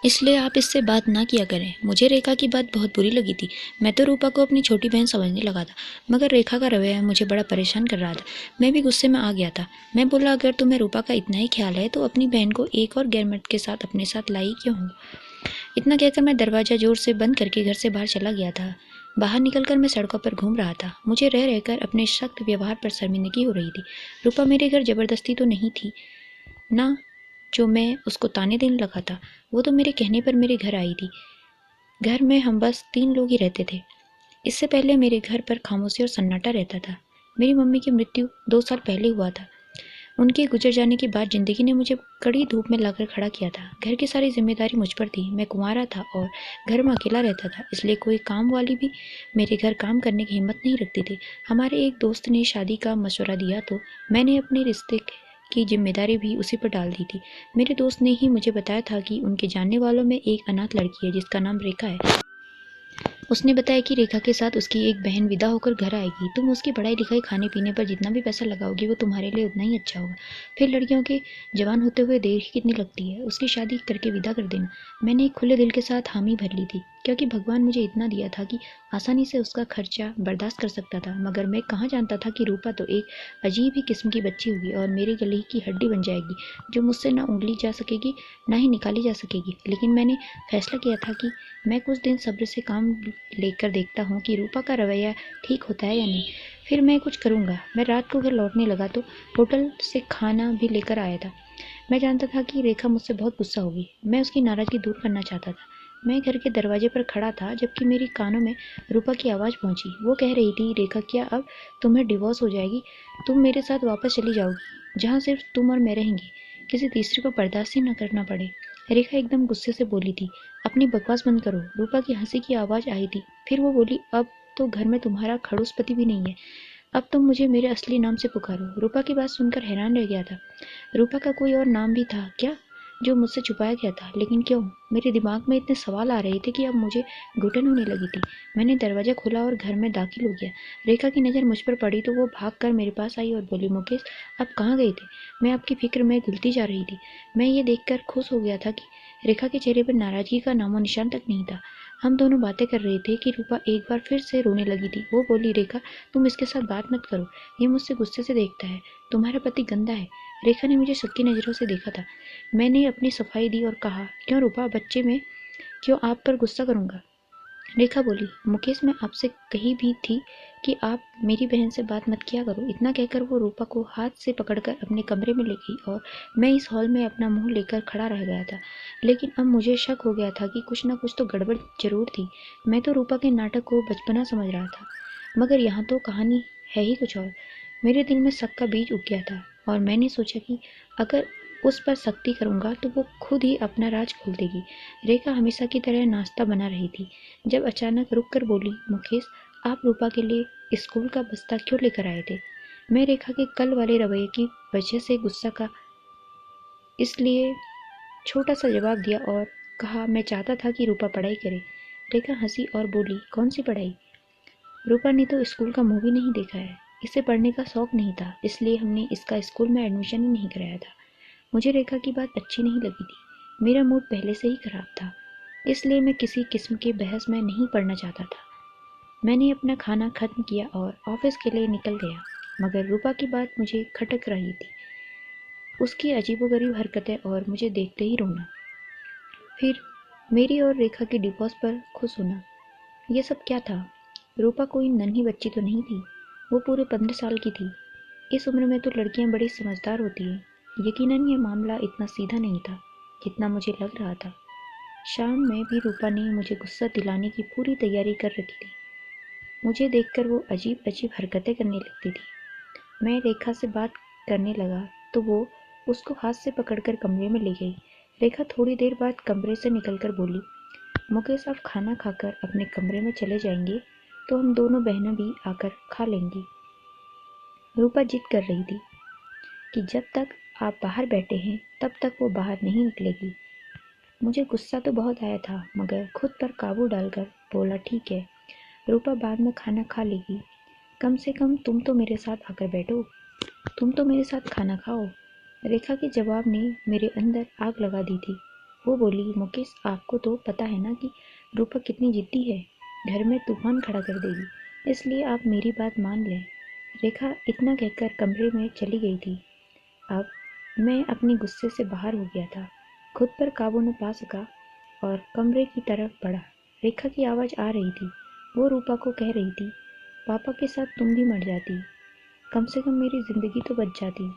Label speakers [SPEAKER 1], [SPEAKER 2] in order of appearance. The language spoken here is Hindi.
[SPEAKER 1] इसलिए आप इससे बात ना किया करें। मुझे रेखा की बात बहुत बुरी लगी थी। मैं तो रूपा को अपनी छोटी बहन समझने लगा था, मगर रेखा का रवैया मुझे बड़ा परेशान कर रहा था। मैं भी गुस्से में आ गया था। मैं बोला, अगर तुम्हें रूपा का इतना ही ख्याल है तो अपनी बहन को एक और गैरमर्द के साथ अपने साथ लाई क्यों हो? इतना कहकर मैं दरवाजा जोर से बंद करके घर से बाहर चला गया था। बाहर निकलकर मैं सड़कों पर घूम रहा था। मुझे रह रहकर अपने सख्त व्यवहार पर शर्मिंदगी हो रही थी। रूपा मेरे घर जबरदस्ती तो नहीं थी ना, जो मैं उसको ताने देने लगा था। वो तो मेरे कहने पर मेरे घर आई थी। घर में हम बस 3 लोग ही रहते थे। इससे पहले मेरे घर पर खामोशी और सन्नाटा रहता था। मेरी मम्मी की मृत्यु 2 साल पहले हुआ था। उनके गुजर जाने के बाद जिंदगी ने मुझे कड़ी धूप में लाकर खड़ा किया था। घर की सारी जिम्मेदारी मुझ पर थी। मैं कुंवारा था और घर में अकेला रहता था, इसलिए कोई काम वाली भी मेरे घर काम करने की हिम्मत नहीं रखती थी। हमारे एक दोस्त ने शादी का मशवरा दिया तो मैंने अपने रिश्ते की जिम्मेदारी भी उसी पर डाल दी थी। मेरे दोस्त ने ही मुझे बताया था कि उनके जानने वालों में एक अनाथ लड़की है जिसका नाम रेखा है। उसने बताया कि रेखा के साथ उसकी एक बहन विदा होकर घर आएगी। तुम उसकी पढ़ाई लिखाई खाने पीने पर जितना भी पैसा लगाओगी वो तुम्हारे लिए उतना ही अच्छा होगा। फिर लड़कियों के जवान होते हुए देर ही कितनी लगती है, उसकी शादी करके विदा कर देना। मैंने एक खुले दिल के साथ हामी भर ली थी, क्योंकि भगवान मुझे इतना दिया था कि आसानी से उसका खर्चा बर्दाश्त कर सकता था। मगर मैं कहाँ जानता था कि रूपा तो एक अजीब ही किस्म की बच्ची होगी और मेरे गले की हड्डी बन जाएगी, जो मुझसे ना उंगली जा सकेगी ना ही निकाली जा सकेगी। लेकिन मैंने फैसला किया था कि मैं कुछ दिन सब्र से काम लेकर देखता हूँ कि रूपा का रवैया ठीक होता है या नहीं। फिर मैं कुछ करूँगा। मैं रात को घर लौटने लगा तो होटल से खाना भी लेकर आया था। मैं जानता था कि रेखा मुझसे बहुत गुस्सा होगी। मैं उसकी नाराज़गी दूर करना चाहता था। मैं घर के दरवाजे पर खड़ा था जबकि मेरी कानों में रूपा की आवाज़ पहुंची। वो कह रही थी, रेखा क्या अब तुम्हें डिवोर्स हो जाएगी? तुम मेरे साथ वापस चली जाओगी, जहाँ सिर्फ तुम और मैं रहेंगे, किसी तीसरे को बर्दाश्त ही न करना पड़े। रेखा एकदम गुस्से से बोली थी, अपनी बकवास बंद करो। रूपा की हंसी की आवाज़ आई थी। फिर वो बोली, अब तो घर में तुम्हारा खड़ूस पति भी नहीं है। अब तुम मुझे मेरे असली नाम से पुकारो। रूपा की बात सुनकर हैरान रह गया था। रूपा का कोई और नाम भी था क्या, जो मुझसे छुपाया गया था? लेकिन क्यों? मेरे दिमाग में इतने सवाल आ रहे थे कि अब मुझे घुटन होने लगी थी। मैंने दरवाजा खोला और घर में दाखिल हो गया। रेखा की नज़र मुझ पर पड़ी तो वो भागकर मेरे पास आई और बोली, मुकेश, आप कहाँ गए थे? मैं आपकी फिक्र में घुलती जा रही थी। मैं ये देखकर खुश हो गया था कि रेखा के चेहरे पर नाराजगी का नामो निशान तक नहीं था। हम दोनों बातें कर रहे थे कि रूपा एक बार फिर से रोने लगी थी। वो बोली, रेखा, तुम इसके साथ बात मत करो। ये मुझसे गुस्से से देखता है। तुम्हारा पति गंदा है। रेखा ने मुझे शक की नज़रों से देखा था। मैंने अपनी सफाई दी और कहा, क्यों रूपा, बच्चे में क्यों आप पर गुस्सा करूंगा? रेखा बोली, मुकेश, मैं आपसे कही भी थी कि आप मेरी बहन से बात मत किया करो। इतना कहकर वो रूपा को हाथ से पकड़कर अपने कमरे में ले गई और मैं इस हॉल में अपना मुंह लेकर खड़ा रह गया था। लेकिन अब मुझे शक हो गया था कि कुछ ना कुछ तो गड़बड़ जरूर थी। मैं तो रूपा के नाटक को बचपना समझ रहा था, मगर यहाँ तो कहानी है ही कुछ और। मेरे दिल में शक का बीज उग गया था और मैंने सोचा कि अगर उस पर सख्ती करूंगा तो वो खुद ही अपना राज खोल देगी। रेखा हमेशा की तरह नाश्ता बना रही थी जब अचानक रुक कर बोली, मुकेश, आप रूपा के लिए स्कूल का बस्ता क्यों लेकर आए थे? मैं रेखा के कल वाले रवैये की वजह से गुस्सा का इसलिए छोटा सा जवाब दिया और कहा, मैं चाहता था कि रूपा पढ़ाई करे। रेखा हंसी और बोली, कौन सी पढ़ाई? रूपा ने तो स्कूल का मुंह भी नहीं देखा है। इसे पढ़ने का शौक नहीं था, इसलिए हमने इसका स्कूल में एडमिशन ही नहीं कराया था। मुझे रेखा की बात अच्छी नहीं लगी थी। मेरा मूड पहले से ही खराब था, इसलिए मैं किसी किस्म की बहस में नहीं पढ़ना चाहता था। मैंने अपना खाना खत्म किया और ऑफिस के लिए निकल गया, मगर रूपा की बात मुझे खटक रही थी। उसकी अजीबोगरीब हरकतें और मुझे देखते ही रोना। फिर मेरी और रेखा की डिवोर्स पर खुश होना। ये सब क्या था? रूपा कोई नन्ही बच्ची तो नहीं थी। वो पूरे 15 साल की थी। इस उम्र में तो लड़कियां बड़ी समझदार होती हैं। यकीनन ये मामला इतना सीधा नहीं था जितना मुझे लग रहा था। शाम में भी रूपा ने मुझे गुस्सा दिलाने की पूरी तैयारी कर रखी थी। मुझे देखकर वो अजीब अजीब हरकतें करने लगती थी। मैं रेखा से बात करने लगा तो वो उसको हाथ से पकड़कर कमरे में ले गई। रेखा थोड़ी देर बाद कमरे से निकलकर बोली, मुकेश, आप खाना खाकर अपने कमरे में चले जाएंगे तो हम दोनों बहनें भी आकर खा लेंगी। रूपा जिद कर रही थी कि जब तक आप बाहर बैठे हैं तब तक वो बाहर नहीं निकलेगी। मुझे गुस्सा तो बहुत आया था, मगर खुद पर काबू डालकर बोला, ठीक है, रूपा बाद में खाना खा लेगी। कम से कम तुम तो मेरे साथ आकर बैठो, तुम तो मेरे साथ खाना खाओ। रेखा के जवाब ने मेरे अंदर आग लगा दी थी। वो बोली, मुकेश आपको तो पता है ना कि रूपा कितनी जिद्दी है, घर में तूफान खड़ा कर देगी, इसलिए आप मेरी बात मान लें। रेखा इतना कहकर कमरे में चली गई थी। अब मैं अपने गुस्से से बाहर हो गया था, खुद पर काबू न पा सका और कमरे की तरफ बढ़ा। रेखा की आवाज़ आ रही थी। वो रूपा को कह रही थी, पापा के साथ तुम भी मर जाती, कम से कम मेरी ज़िंदगी तो बच जाती।